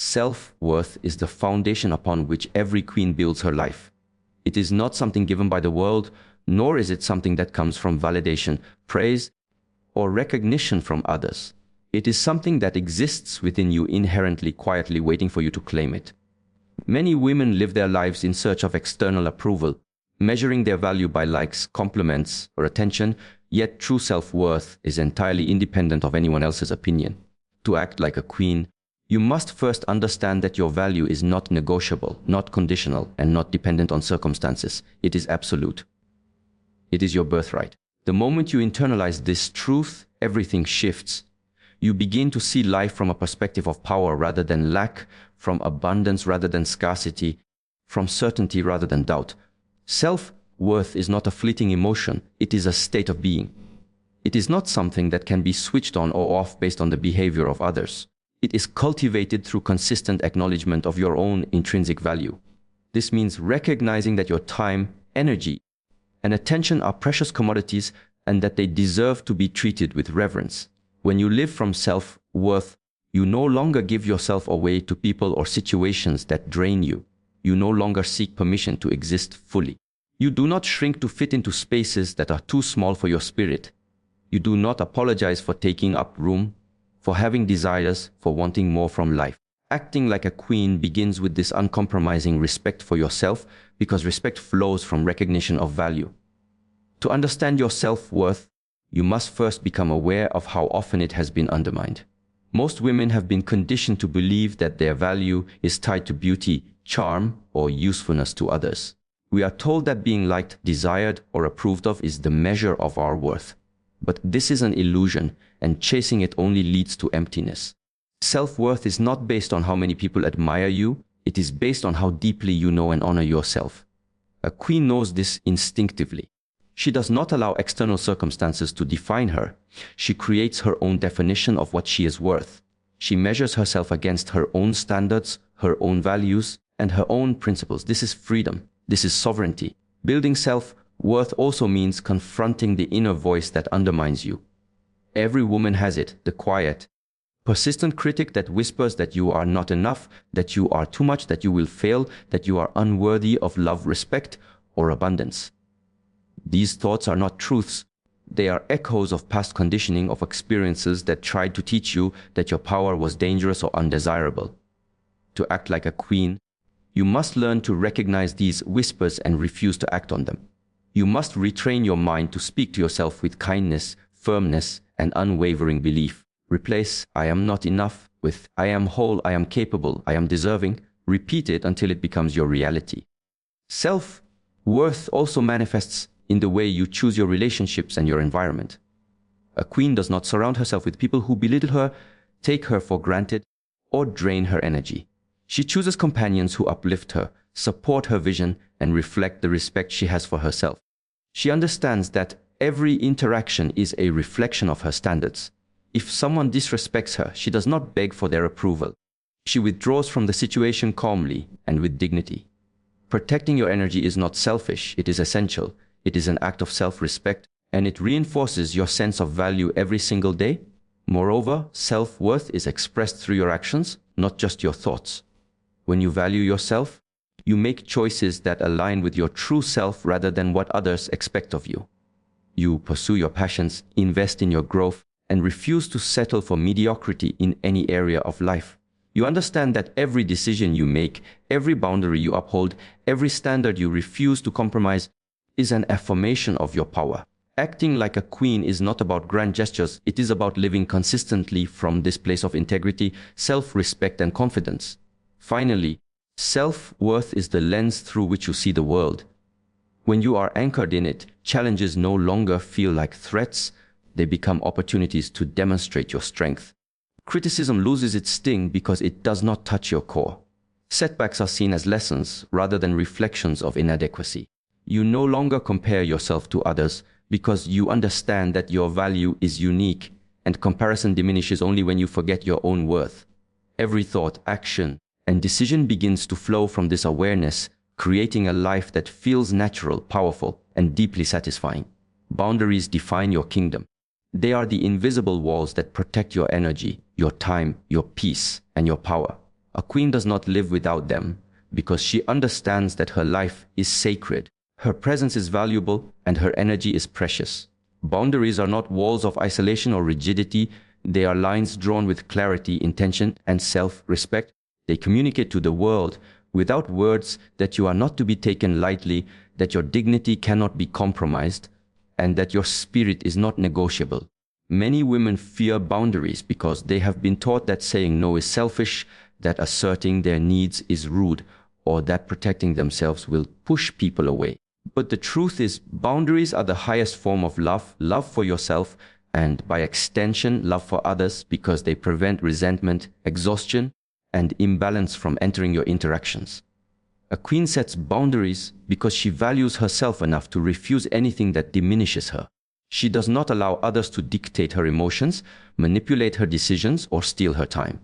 Self-worth is the foundation upon which every queen builds her life. It is not something given by the world, nor is it something that comes from validation, praise, or recognition from others. It is something that exists within you inherently, quietly waiting for you to claim it. Many women live their lives in search of external approval, measuring their value by likes, compliments, or attention, yet true self-worth is entirely independent of anyone else's opinion. To act like a queen, you must first understand that your value is not negotiable, not conditional, and not dependent on circumstances. It is absolute. It is your birthright. The moment you internalize this truth, everything shifts. You begin to see life from a perspective of power rather than lack, from abundance rather than scarcity, from certainty rather than doubt. Self-worth is not a fleeting emotion, it is a state of being. It is not something that can be switched on or off based on the behavior of others. It is cultivated through consistent acknowledgement of your own intrinsic value. This means recognizing that your time, energy, and attention are precious commodities and that they deserve to be treated with reverence. When you live from self-worth, you no longer give yourself away to people or situations that drain you. You no longer seek permission to exist fully. You do not shrink to fit into spaces that are too small for your spirit. You do not apologize for taking up room, for having desires, for wanting more from life. Acting like a queen begins with this uncompromising respect for yourself, because respect flows from recognition of value. To understand your self-worth, you must first become aware of how often it has been undermined. Most women have been conditioned to believe that their value is tied to beauty, charm, or usefulness to others. We are told that being liked, desired, or approved of is the measure of our worth. But this is an illusion, and chasing it only leads to emptiness. Self-worth is not based on how many people admire you, it is based on how deeply you know and honor yourself. A queen knows this instinctively. She does not allow external circumstances to define her. She creates her own definition of what she is worth. She measures herself against her own standards, her own values, and her own principles. This is freedom. This is sovereignty. Building self-worth also means confronting the inner voice that undermines you. Every woman has it, the quiet, persistent critic that whispers that you are not enough, that you are too much, that you will fail, that you are unworthy of love, respect, or abundance. These thoughts are not truths. They are echoes of past conditioning, of experiences that tried to teach you that your power was dangerous or undesirable. To act like a queen, you must learn to recognize these whispers and refuse to act on them. You must retrain your mind to speak to yourself with kindness, firmness, and unwavering belief. Replace "I am not enough" with "I am whole, I am capable, I am deserving." Repeat it until it becomes your reality. Self-worth also manifests in the way you choose your relationships and your environment. A queen does not surround herself with people who belittle her, take her for granted, or drain her energy. She chooses companions who uplift her, support her vision, and reflect the respect she has for herself. She understands that every interaction is a reflection of her standards. If someone disrespects her, she does not beg for their approval. She withdraws from the situation calmly and with dignity. Protecting your energy is not selfish, it is essential. It is an act of self-respect, and it reinforces your sense of value every single day. Moreover, self-worth is expressed through your actions, not just your thoughts. When you value yourself, you make choices that align with your true self rather than what others expect of you. You pursue your passions, invest in your growth, and refuse to settle for mediocrity in any area of life. You understand that every decision you make, every boundary you uphold, every standard you refuse to compromise is an affirmation of your power. Acting like a queen is not about grand gestures, it is about living consistently from this place of integrity, self-respect, and confidence. Finally, self-worth is the lens through which you see the world. When you are anchored in it, challenges no longer feel like threats, they become opportunities to demonstrate your strength. Criticism loses its sting because it does not touch your core. Setbacks are seen as lessons rather than reflections of inadequacy. You no longer compare yourself to others because you understand that your value is unique, and comparison diminishes only when you forget your own worth. Every thought, action, and decision begins to flow from this awareness, creating a life that feels natural, powerful, and deeply satisfying. Boundaries define your kingdom. They are the invisible walls that protect your energy, your time, your peace, and your power. A queen does not live without them because she understands that her life is sacred, her presence is valuable, and her energy is precious. Boundaries are not walls of isolation or rigidity. They are lines drawn with clarity, intention, and self-respect. They communicate to the world without words that you are not to be taken lightly, that your dignity cannot be compromised, and that your spirit is not negotiable. Many women fear boundaries because they have been taught that saying no is selfish, that asserting their needs is rude, or that protecting themselves will push people away. But the truth is, boundaries are the highest form of love, love for yourself, and by extension, love for others, because they prevent resentment, exhaustion, and imbalance from entering your interactions. A queen sets boundaries because she values herself enough to refuse anything that diminishes her. She does not allow others to dictate her emotions, manipulate her decisions, or steal her time.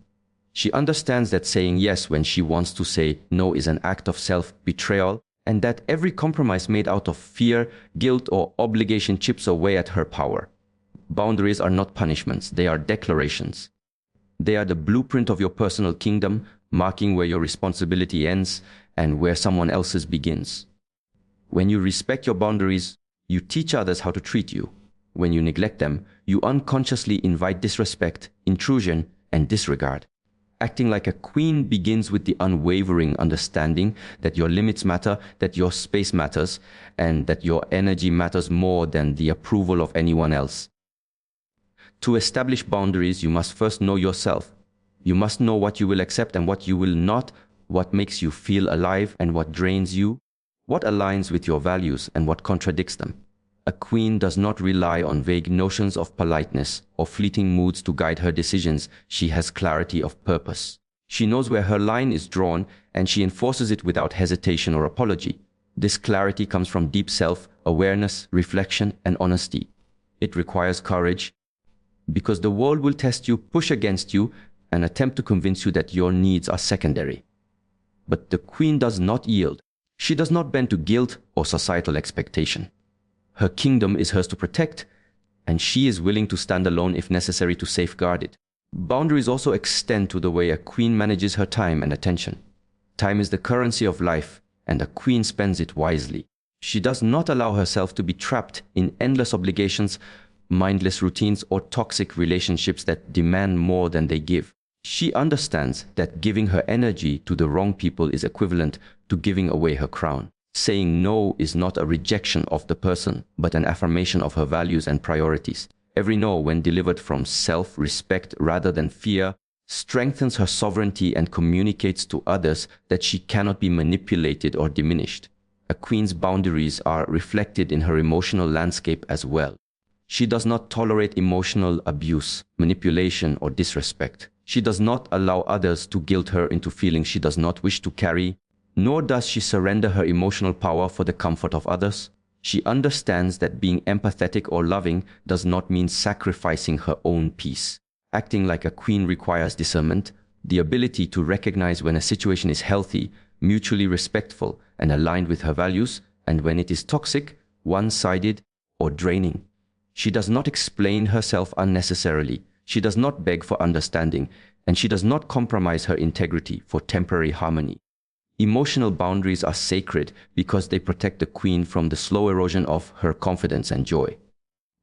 She understands that saying yes when she wants to say no is an act of self-betrayal, and that every compromise made out of fear, guilt, or obligation chips away at her power. Boundaries are not punishments, they are declarations. They are the blueprint of your personal kingdom, marking where your responsibility ends and where someone else's begins. When you respect your boundaries, you teach others how to treat you. When you neglect them, you unconsciously invite disrespect, intrusion, and disregard. Acting like a queen begins with the unwavering understanding that your limits matter, that your space matters, and that your energy matters more than the approval of anyone else. To establish boundaries, you must first know yourself. You must know what you will accept and what you will not, what makes you feel alive and what drains you, what aligns with your values and what contradicts them. A queen does not rely on vague notions of politeness or fleeting moods to guide her decisions. She has clarity of purpose. She knows where her line is drawn, and she enforces it without hesitation or apology. This clarity comes from deep self-awareness, reflection, and honesty. It requires courage, because the world will test you, push against you, and attempt to convince you that your needs are secondary. But the queen does not yield. She does not bend to guilt or societal expectation. Her kingdom is hers to protect, and she is willing to stand alone if necessary to safeguard it. Boundaries also extend to the way a queen manages her time and attention. Time is the currency of life, and a queen spends it wisely. She does not allow herself to be trapped in endless obligations, mindless routines, or toxic relationships that demand more than they give. She understands that giving her energy to the wrong people is equivalent to giving away her crown. Saying no is not a rejection of the person, but an affirmation of her values and priorities. Every no, when delivered from self-respect rather than fear, strengthens her sovereignty and communicates to others that she cannot be manipulated or diminished. A queen's boundaries are reflected in her emotional landscape as well. She does not tolerate emotional abuse, manipulation, or disrespect. She does not allow others to guilt her into feelings she does not wish to carry, nor does she surrender her emotional power for the comfort of others. She understands that being empathetic or loving does not mean sacrificing her own peace. Acting like a queen requires discernment, the ability to recognize when a situation is healthy, mutually respectful, and aligned with her values, and when it is toxic, one-sided, or draining. She does not explain herself unnecessarily. She does not beg for understanding, and she does not compromise her integrity for temporary harmony. Emotional boundaries are sacred because they protect the queen from the slow erosion of her confidence and joy.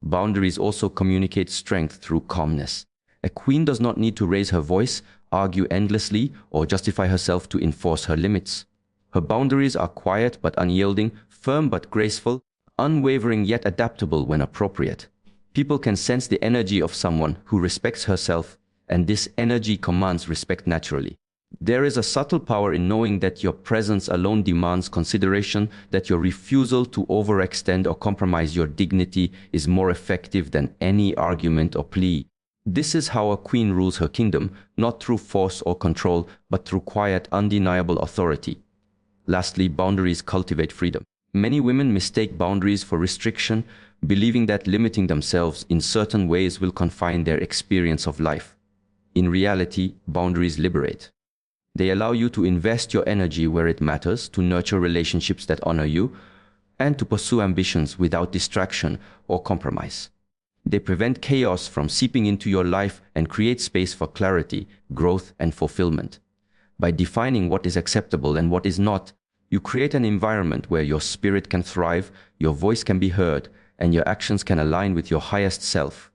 Boundaries also communicate strength through calmness. A queen does not need to raise her voice, argue endlessly, or justify herself to enforce her limits. Her boundaries are quiet but unyielding, firm but graceful, unwavering yet adaptable when appropriate. People can sense the energy of someone who respects herself, and this energy commands respect naturally. There is a subtle power in knowing that your presence alone demands consideration, that your refusal to overextend or compromise your dignity is more effective than any argument or plea. This is how a queen rules her kingdom, not through force or control, but through quiet, undeniable authority. Lastly, boundaries cultivate freedom. Many women mistake boundaries for restriction, believing that limiting themselves in certain ways will confine their experience of life. In reality, boundaries liberate. They allow you to invest your energy where it matters, to nurture relationships that honor you, and to pursue ambitions without distraction or compromise. They prevent chaos from seeping into your life and create space for clarity, growth, and fulfillment. By defining what is acceptable and what is not, you create an environment where your spirit can thrive, your voice can be heard, and your actions can align with your highest self.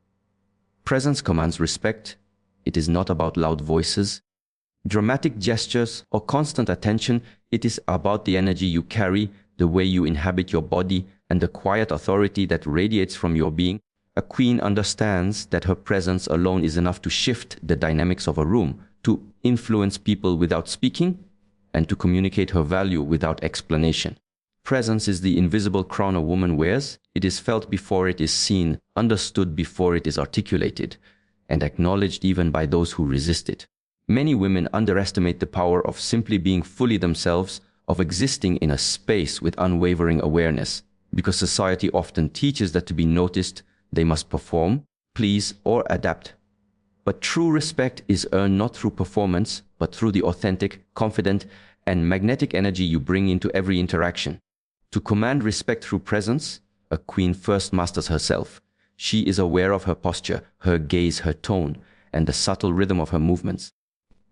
Presence commands respect. It is not about loud voices, dramatic gestures, or constant attention. It is about the energy you carry, the way you inhabit your body, and the quiet authority that radiates from your being. A queen understands that her presence alone is enough to shift the dynamics of a room, to influence people without speaking, and to communicate her value without explanation. Presence is the invisible crown a woman wears. It is felt before it is seen, understood before it is articulated, and acknowledged even by those who resist it. Many women underestimate the power of simply being fully themselves, of existing in a space with unwavering awareness, because society often teaches that to be noticed, they must perform, please, or adapt. But true respect is earned not through performance, but through the authentic, confident, and magnetic energy you bring into every interaction. To command respect through presence, a queen first masters herself. She is aware of her posture, her gaze, her tone, and the subtle rhythm of her movements.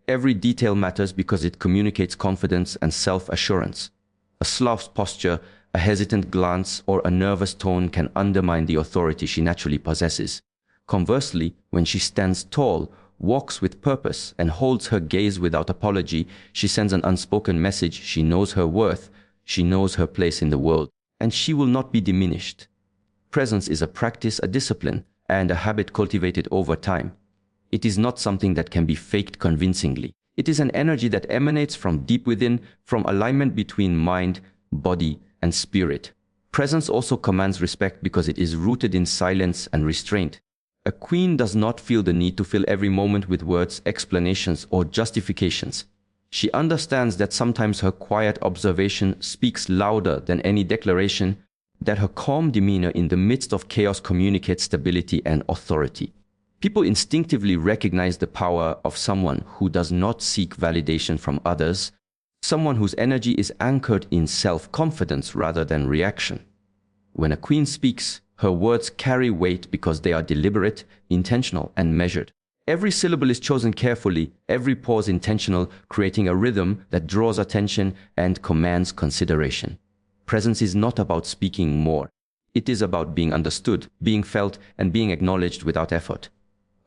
Every detail matters because it communicates confidence and self-assurance. A slouched posture, a hesitant glance, or a nervous tone can undermine the authority she naturally possesses. Conversely, when she stands tall, walks with purpose, and holds her gaze without apology, she sends an unspoken message. She knows her worth, she knows her place in the world, and she will not be diminished. Presence is a practice, a discipline, and a habit cultivated over time. It is not something that can be faked convincingly. It is an energy that emanates from deep within, from alignment between mind, body, and spirit. Presence also commands respect because it is rooted in silence and restraint. A queen does not feel the need to fill every moment with words, explanations, or justifications. She understands that sometimes her quiet observation speaks louder than any declaration, that her calm demeanor in the midst of chaos communicates stability and authority. People instinctively recognize the power of someone who does not seek validation from others, someone whose energy is anchored in self-confidence rather than reaction. When a queen speaks, her words carry weight because they are deliberate, intentional, and measured. Every syllable is chosen carefully, every pause intentional, creating a rhythm that draws attention and commands consideration. Presence is not about speaking more. It is about being understood, being felt, and being acknowledged without effort.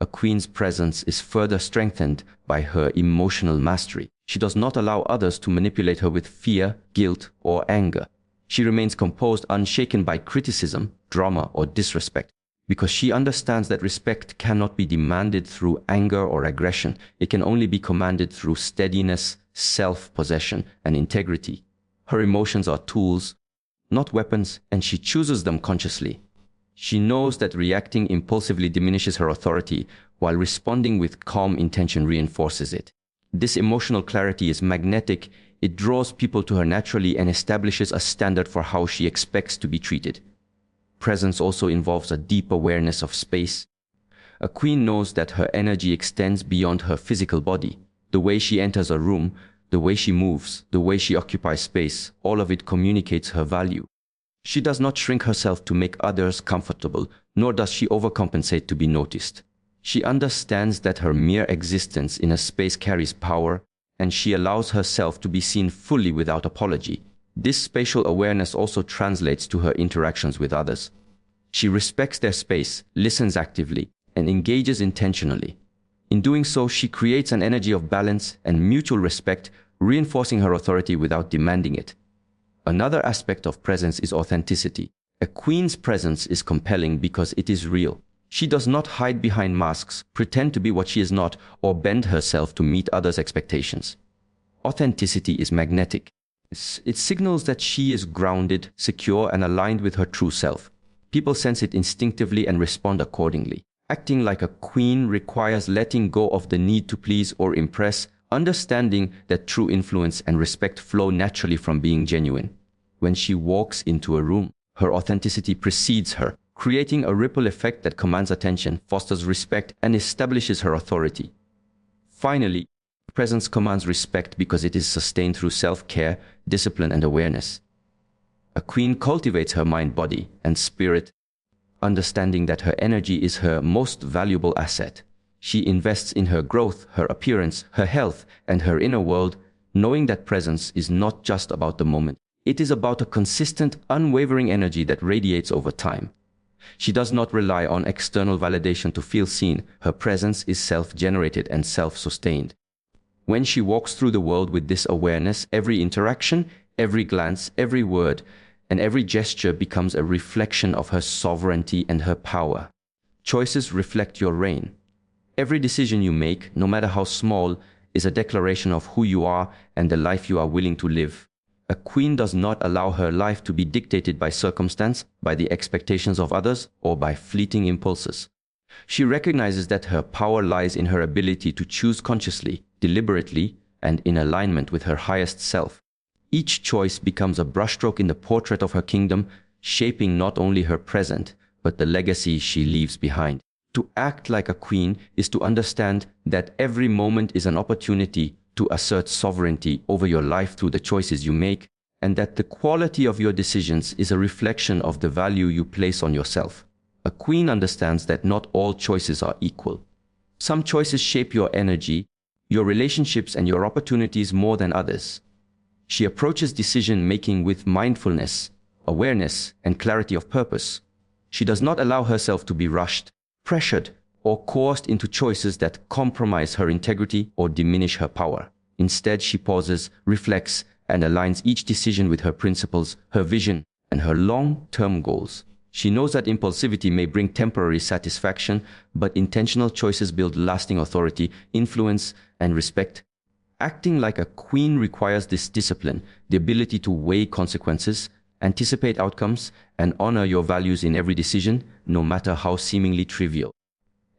A queen's presence is further strengthened by her emotional mastery. She does not allow others to manipulate her with fear, guilt, or anger. She remains composed, unshaken by criticism, drama, or disrespect, because she understands that respect cannot be demanded through anger or aggression. It can only be commanded through steadiness, self-possession, and integrity. Her emotions are tools, not weapons, and she chooses them consciously. She knows that reacting impulsively diminishes her authority, while responding with calm intention reinforces it. This emotional clarity is magnetic. It draws people to her naturally and establishes a standard for how she expects to be treated. Presence also involves a deep awareness of space. A queen knows that her energy extends beyond her physical body. The way she enters a room, the way she moves, the way she occupies space, all of it communicates her value. She does not shrink herself to make others comfortable, nor does she overcompensate to be noticed. She understands that her mere existence in a space carries power, and she allows herself to be seen fully without apology. This spatial awareness also translates to her interactions with others. She respects their space, listens actively, and engages intentionally. In doing so, she creates an energy of balance and mutual respect, reinforcing her authority without demanding it. Another aspect of presence is authenticity. A queen's presence is compelling because it is real. She does not hide behind masks, pretend to be what she is not, or bend herself to meet others' expectations. Authenticity is magnetic. It signals that she is grounded, secure, and aligned with her true self. People sense it instinctively and respond accordingly. Acting like a queen requires letting go of the need to please or impress, understanding that true influence and respect flow naturally from being genuine. When she walks into a room, her authenticity precedes her, creating a ripple effect that commands attention, fosters respect, and establishes her authority. Finally, presence commands respect because it is sustained through self-care, discipline, and awareness. A queen cultivates her mind, body, and spirit, understanding that her energy is her most valuable asset. She invests in her growth, her appearance, her health, and her inner world, knowing that presence is not just about the moment. It is about a consistent, unwavering energy that radiates over time. She does not rely on external validation to feel seen. Her presence is self-generated and self-sustained. When she walks through the world with this awareness, every interaction, every glance, every word, and every gesture becomes a reflection of her sovereignty and her power. Choices reflect your reign. Every decision you make, no matter how small, is a declaration of who you are and the life you are willing to live. A queen does not allow her life to be dictated by circumstance, by the expectations of others, or by fleeting impulses. She recognizes that her power lies in her ability to choose consciously, deliberately, and in alignment with her highest self. Each choice becomes a brushstroke in the portrait of her kingdom, shaping not only her present, but the legacy she leaves behind. To act like a queen is to understand that every moment is an opportunity to assert sovereignty over your life through the choices you make, and that the quality of your decisions is a reflection of the value you place on yourself. A queen understands that not all choices are equal. Some choices shape your energy, your relationships, and your opportunities more than others. She approaches decision-making with mindfulness, awareness, and clarity of purpose. She does not allow herself to be rushed, pressured, or coerced into choices that compromise her integrity or diminish her power. Instead, she pauses, reflects, and aligns each decision with her principles, her vision, and her long-term goals. She knows that impulsivity may bring temporary satisfaction, but intentional choices build lasting authority, influence, and respect. Acting like a queen requires this discipline, the ability to weigh consequences, anticipate outcomes, and honor your values in every decision, no matter how seemingly trivial.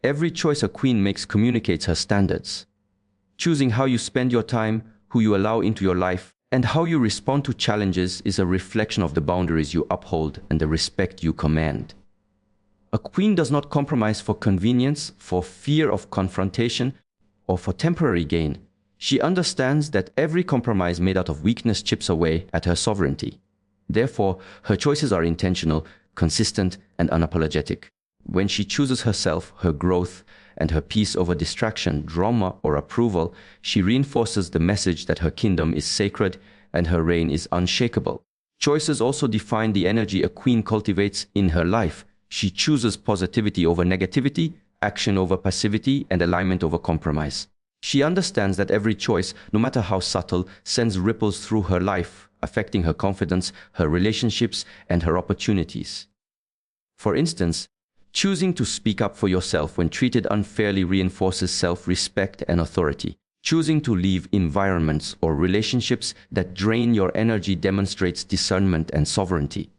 Every choice a queen makes communicates her standards. Choosing how you spend your time, who you allow into your life, and how you respond to challenges is a reflection of the boundaries you uphold and the respect you command. A queen does not compromise for convenience, for fear of confrontation, or for temporary gain. She understands that every compromise made out of weakness chips away at her sovereignty. Therefore, her choices are intentional, consistent, and unapologetic. When she chooses herself, her growth, and her peace over distraction, drama, or approval, she reinforces the message that her kingdom is sacred and her reign is unshakable. Choices also define the energy a queen cultivates in her life. She chooses positivity over negativity, action over passivity, and alignment over compromise. She understands that every choice, no matter how subtle, sends ripples through her life, affecting her confidence, her relationships, and her opportunities. For instance, choosing to speak up for yourself when treated unfairly reinforces self-respect and authority. Choosing to leave environments or relationships that drain your energy demonstrates discernment and sovereignty.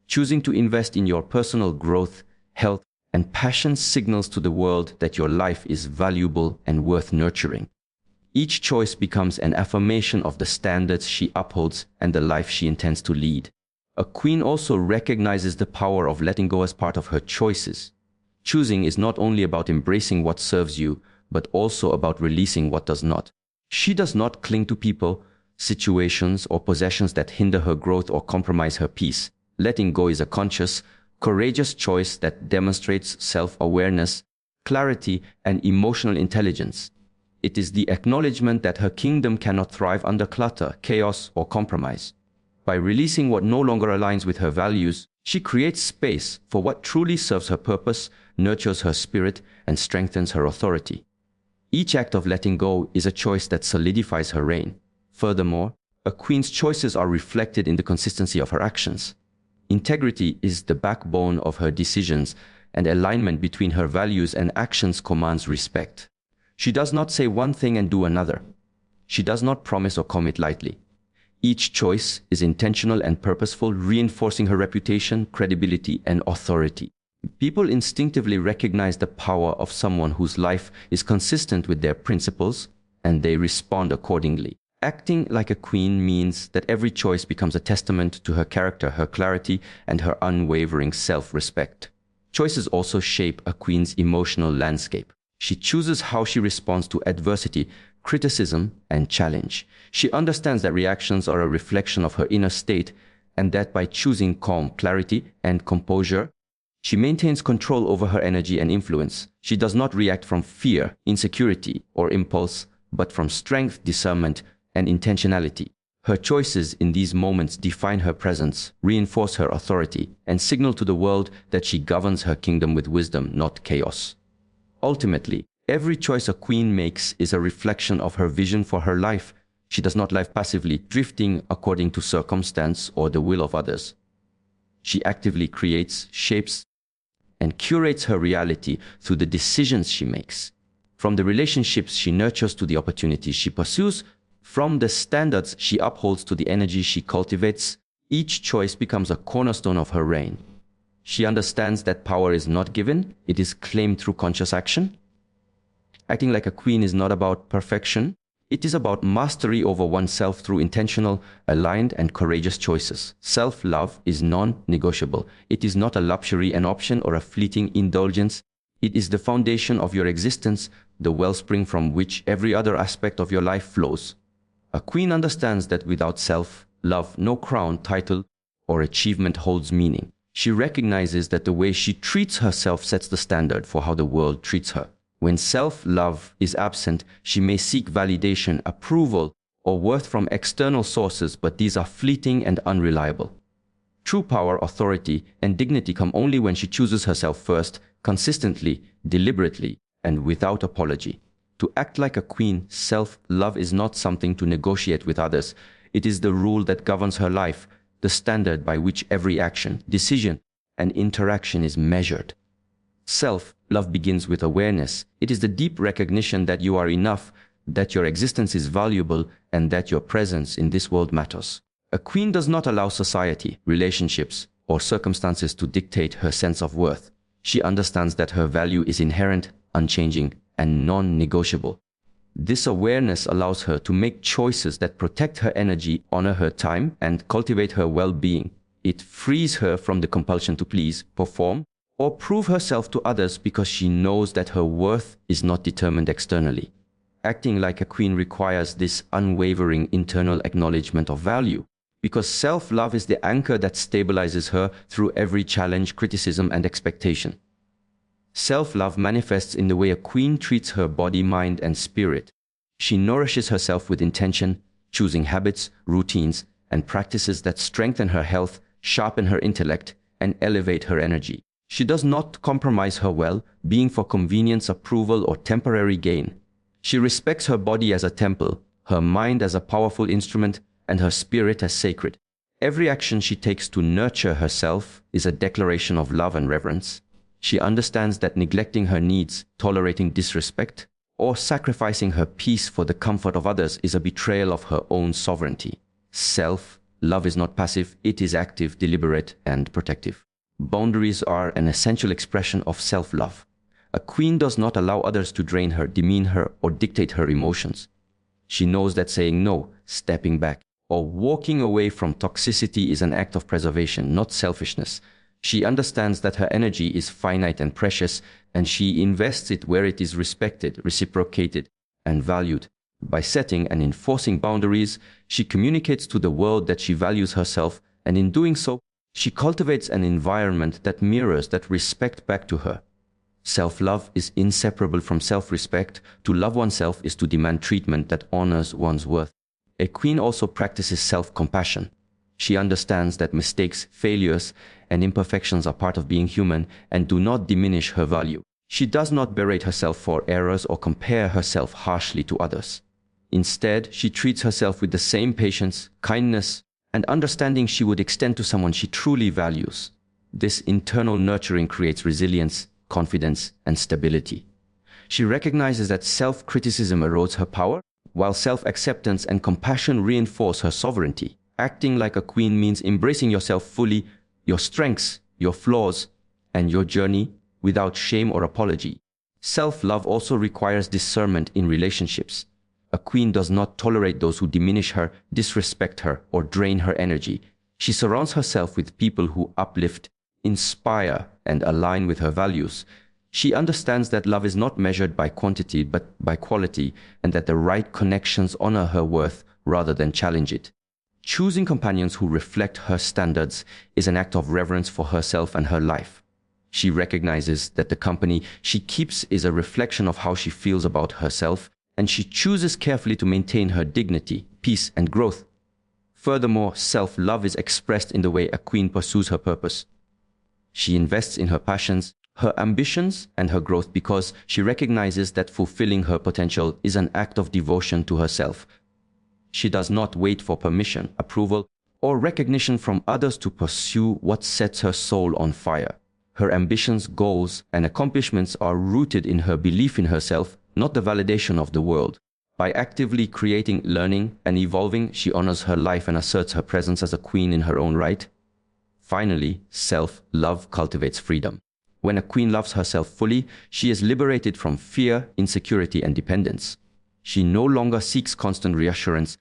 Choosing to invest in your personal growth, health, and passion signals to the world that your life is valuable and worth nurturing. Each choice becomes an affirmation of the standards she upholds and the life she intends to lead. A queen also recognizes the power of letting go as part of her choices. Choosing is not only about embracing what serves you, but also about releasing what does not. She does not cling to people, situations, or possessions that hinder her growth or compromise her peace. Letting go is a conscious, courageous choice that demonstrates self-awareness, clarity, and emotional intelligence. It is the acknowledgement that her kingdom cannot thrive under clutter, chaos, or compromise. By releasing what no longer aligns with her values, she creates space for what truly serves her purpose, nurtures her spirit, and strengthens her authority. Each act of letting go is a choice that solidifies her reign. Furthermore, a queen's choices are reflected in the consistency of her actions. Integrity is the backbone of her decisions, and alignment between her values and actions commands respect. She does not say one thing and do another. She does not promise or commit lightly. Each choice is intentional and purposeful, reinforcing her reputation, credibility, and authority. People instinctively recognize the power of someone whose life is consistent with their principles, and they respond accordingly. Acting like a queen means that every choice becomes a testament to her character, her clarity, and her unwavering self-respect. Choices also shape a queen's emotional landscape. She chooses how she responds to adversity, criticism, and challenge. She understands that reactions are a reflection of her inner state, and that by choosing calm, clarity, and composure, She maintains control over her energy and influence. She does not react from fear, insecurity, or impulse, but from strength, discernment, and intentionality. Her choices in these moments define her presence, reinforce her authority, and signal to the world that she governs her kingdom with wisdom, not chaos. Ultimately, every choice a queen makes is a reflection of her vision for her life. She does not live passively, drifting according to circumstance or the will of others. She actively creates, shapes, and curates her reality through the decisions she makes. From the relationships she nurtures to the opportunities she pursues, from the standards she upholds to the energy she cultivates, each choice becomes a cornerstone of her reign. She understands that power is not given, it is claimed through conscious action. Acting like a queen is not about perfection, it is about mastery over oneself through intentional, aligned, and courageous choices. Self-love is non-negotiable. It is not a luxury, an option, or a fleeting indulgence. It is the foundation of your existence, the wellspring from which every other aspect of your life flows. A queen understands that without self-love, no crown, title, or achievement holds meaning. She recognizes that the way she treats herself sets the standard for how the world treats her. When self-love is absent, she may seek validation, approval, or worth from external sources, but these are fleeting and unreliable. True power, authority, and dignity come only when she chooses herself first, consistently, deliberately, and without apology. To act like a queen, self-love is not something to negotiate with others. It is the rule that governs her life, the standard by which every action, decision, and interaction is measured. Self-love begins with awareness. It is the deep recognition that you are enough, that your existence is valuable, and that your presence in this world matters. A queen does not allow society, relationships, or circumstances to dictate her sense of worth. She understands that her value is inherent, unchanging, and non-negotiable. This awareness allows her to make choices that protect her energy, honor her time, and cultivate her well-being. It frees her from the compulsion to please, perform, or prove herself to others because she knows that her worth is not determined externally. Acting like a queen requires this unwavering internal acknowledgement of value, because self-love is the anchor that stabilizes her through every challenge, criticism, and expectation. Self-love manifests in the way a queen treats her body, mind, and spirit. She nourishes herself with intention, choosing habits, routines, and practices that strengthen her health, sharpen her intellect, and elevate her energy. She does not compromise her well-being for convenience, approval, or temporary gain. She respects her body as a temple, her mind as a powerful instrument, and her spirit as sacred. Every action she takes to nurture herself is a declaration of love and reverence. She understands that neglecting her needs, tolerating disrespect, or sacrificing her peace for the comfort of others is a betrayal of her own sovereignty. Self-love is not passive, it is active, deliberate, and protective. Boundaries are an essential expression of self-love. A queen does not allow others to drain her, demean her, or dictate her emotions. She knows that saying no, stepping back, or walking away from toxicity is an act of preservation, not selfishness. She understands that her energy is finite and precious, and she invests it where it is respected, reciprocated, and valued. By setting and enforcing boundaries, she communicates to the world that she values herself, and in doing so, she cultivates an environment that mirrors that respect back to her. Self-love is inseparable from self-respect. To love oneself is to demand treatment that honors one's worth. A queen also practices self-compassion. She understands that mistakes, failures, and imperfections are part of being human and do not diminish her value. She does not berate herself for errors or compare herself harshly to others. Instead, she treats herself with the same patience, kindness, and understanding she would extend to someone she truly values. This internal nurturing creates resilience, confidence, and stability. She recognizes that self-criticism erodes her power, while self-acceptance and compassion reinforce her sovereignty. Acting like a queen means embracing yourself fully, your strengths, your flaws, and your journey without shame or apology. Self-love also requires discernment in relationships. A queen does not tolerate those who diminish her, disrespect her, or drain her energy. She surrounds herself with people who uplift, inspire, and align with her values. She understands that love is not measured by quantity but by quality, and that the right connections honor her worth rather than challenge it. Choosing companions who reflect her standards is an act of reverence for herself and her life. She recognizes that the company she keeps is a reflection of how she feels about herself, and she chooses carefully to maintain her dignity, peace, and growth. Furthermore, self-love is expressed in the way a queen pursues her purpose. She invests in her passions, her ambitions, and her growth because she recognizes that fulfilling her potential is an act of devotion to herself. She does not wait for permission, approval, or recognition from others to pursue what sets her soul on fire. Her ambitions, goals, and accomplishments are rooted in her belief in herself, not the validation of the world. By actively creating, learning, and evolving, she honors her life and asserts her presence as a queen in her own right. Finally, self-love cultivates freedom. When a queen loves herself fully, she is liberated from fear, insecurity, and dependence. She no longer seeks constant reassurance.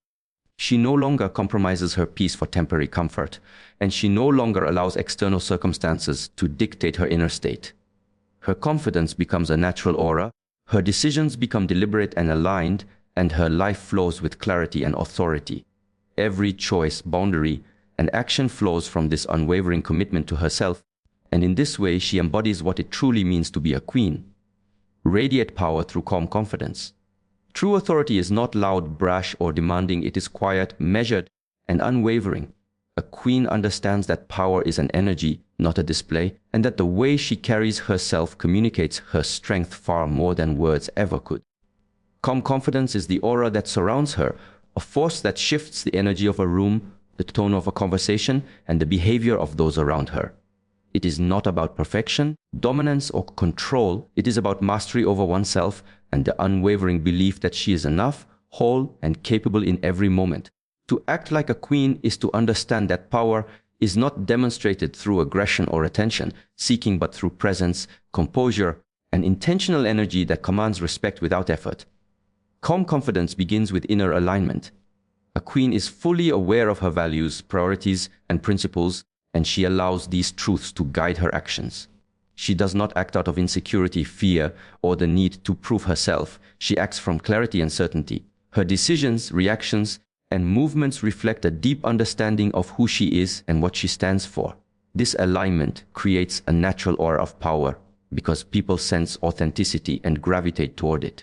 She no longer compromises her peace for temporary comfort, and she no longer allows external circumstances to dictate her inner state. Her confidence becomes a natural aura, her decisions become deliberate and aligned, and her life flows with clarity and authority. Every choice, boundary, and action flows from this unwavering commitment to herself, and in this way she embodies what it truly means to be a queen. Radiate power through calm confidence. True authority is not loud, brash, or demanding. It is quiet, measured, and unwavering. A queen understands that power is an energy, not a display, and that the way she carries herself communicates her strength far more than words ever could. Calm confidence is the aura that surrounds her, a force that shifts the energy of a room, the tone of a conversation, and the behavior of those around her. It is not about perfection, dominance, or control. It is about mastery over oneself and the unwavering belief that she is enough, whole, and capable in every moment. To act like a queen is to understand that power is not demonstrated through aggression or attention seeking, but through presence, composure, and intentional energy that commands respect without effort. Calm confidence begins with inner alignment. A queen is fully aware of her values, priorities, and principles, and she allows these truths to guide her actions. She does not act out of insecurity, fear, or the need to prove herself. She acts from clarity and certainty. Her decisions, reactions, and movements reflect a deep understanding of who she is and what she stands for. This alignment creates a natural aura of power because people sense authenticity and gravitate toward it.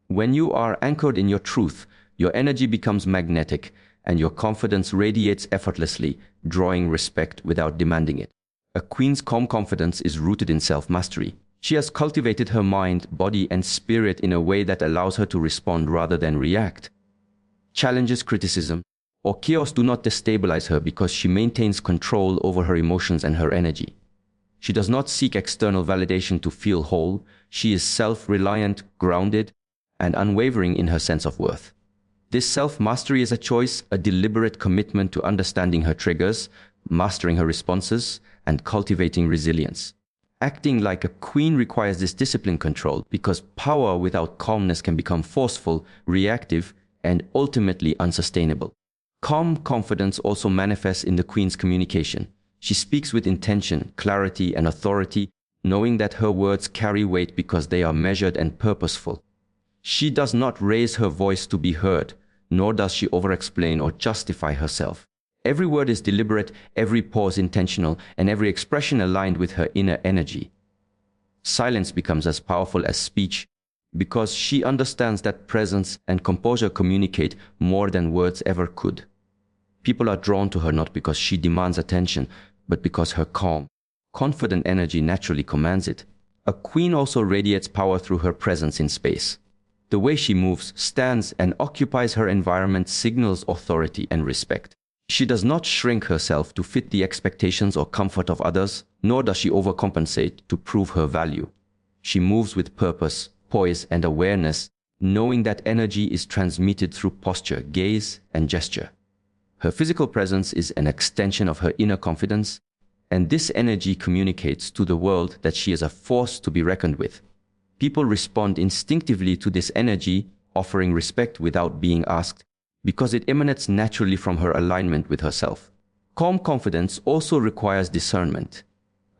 When you are anchored in your truth, your energy becomes magnetic and your confidence radiates effortlessly, drawing respect without demanding it. A queen's calm confidence is rooted in self-mastery. She has cultivated her mind, body, and spirit in a way that allows her to respond rather than react. Challenges, criticism, or chaos do not destabilize her because she maintains control over her emotions and her energy. She does not seek external validation to feel whole. She is self-reliant, grounded, and unwavering in her sense of worth. This self-mastery is a choice, a deliberate commitment to understanding her triggers, mastering her responses, and cultivating resilience. Acting like a queen requires this disciplined control because power without calmness can become forceful, reactive, and ultimately unsustainable. Calm confidence also manifests in the queen's communication. She speaks with intention, clarity, and authority, knowing that her words carry weight because they are measured and purposeful. She does not raise her voice to be heard, nor does she over-explain or justify herself. Every word is deliberate, every pause intentional, and every expression aligned with her inner energy. Silence becomes as powerful as speech because she understands that presence and composure communicate more than words ever could. People are drawn to her not because she demands attention, but because her calm, confident energy naturally commands it. A queen also radiates power through her presence in space. The way she moves, stands, and occupies her environment signals authority and respect. She does not shrink herself to fit the expectations or comfort of others, nor does she overcompensate to prove her value. She moves with purpose, poise, and awareness, knowing that energy is transmitted through posture, gaze, and gesture. Her physical presence is an extension of her inner confidence, and this energy communicates to the world that she is a force to be reckoned with. People respond instinctively to this energy, offering respect without being asked, because it emanates naturally from her alignment with herself. Calm confidence also requires discernment.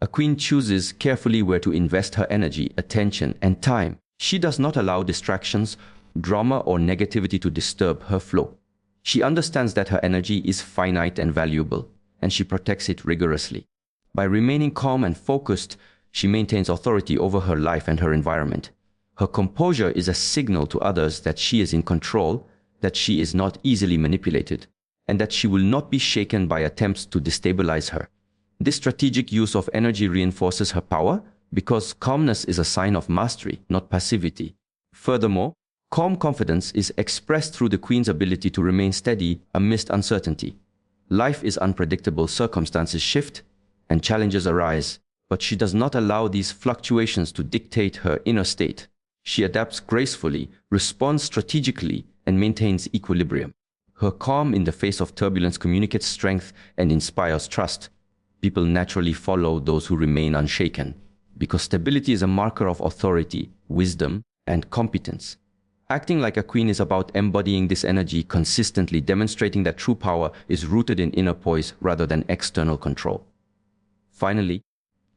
A queen chooses carefully where to invest her energy, attention, and time. She does not allow distractions, drama, or negativity to disturb her flow. She understands that her energy is finite and valuable, and she protects it rigorously. By remaining calm and focused, she maintains authority over her life and her environment. Her composure is a signal to others that she is in control, that she is not easily manipulated, and that she will not be shaken by attempts to destabilize her. This strategic use of energy reinforces her power because calmness is a sign of mastery, not passivity. Furthermore, calm confidence is expressed through the Queen's ability to remain steady amidst uncertainty. Life is unpredictable, circumstances shift, and challenges arise, but she does not allow these fluctuations to dictate her inner state. She adapts gracefully, responds strategically, and maintains equilibrium. Her calm in the face of turbulence communicates strength and inspires trust. People naturally follow those who remain unshaken, because stability is a marker of authority, wisdom, and competence. Acting like a queen is about embodying this energy consistently, demonstrating that true power is rooted in inner poise rather than external control. Finally,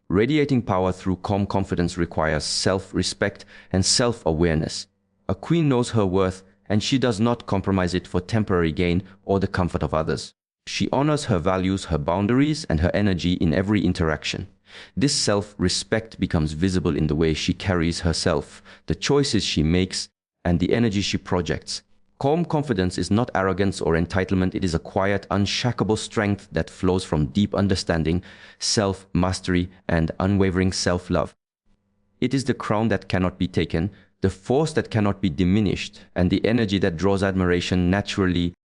radiating power through calm confidence requires self-respect and self-awareness. A queen knows her worth, and she does not compromise it for temporary gain or the comfort of others. She honors her values, her boundaries, and her energy in every interaction. This self-respect becomes visible in the way she carries herself, the choices she makes, and the energy she projects. Calm confidence is not arrogance or entitlement, it is a quiet, unshakable strength that flows from deep understanding, self-mastery, and unwavering self-love. It is the crown that cannot be taken, the force that cannot be diminished, and the energy that draws admiration naturally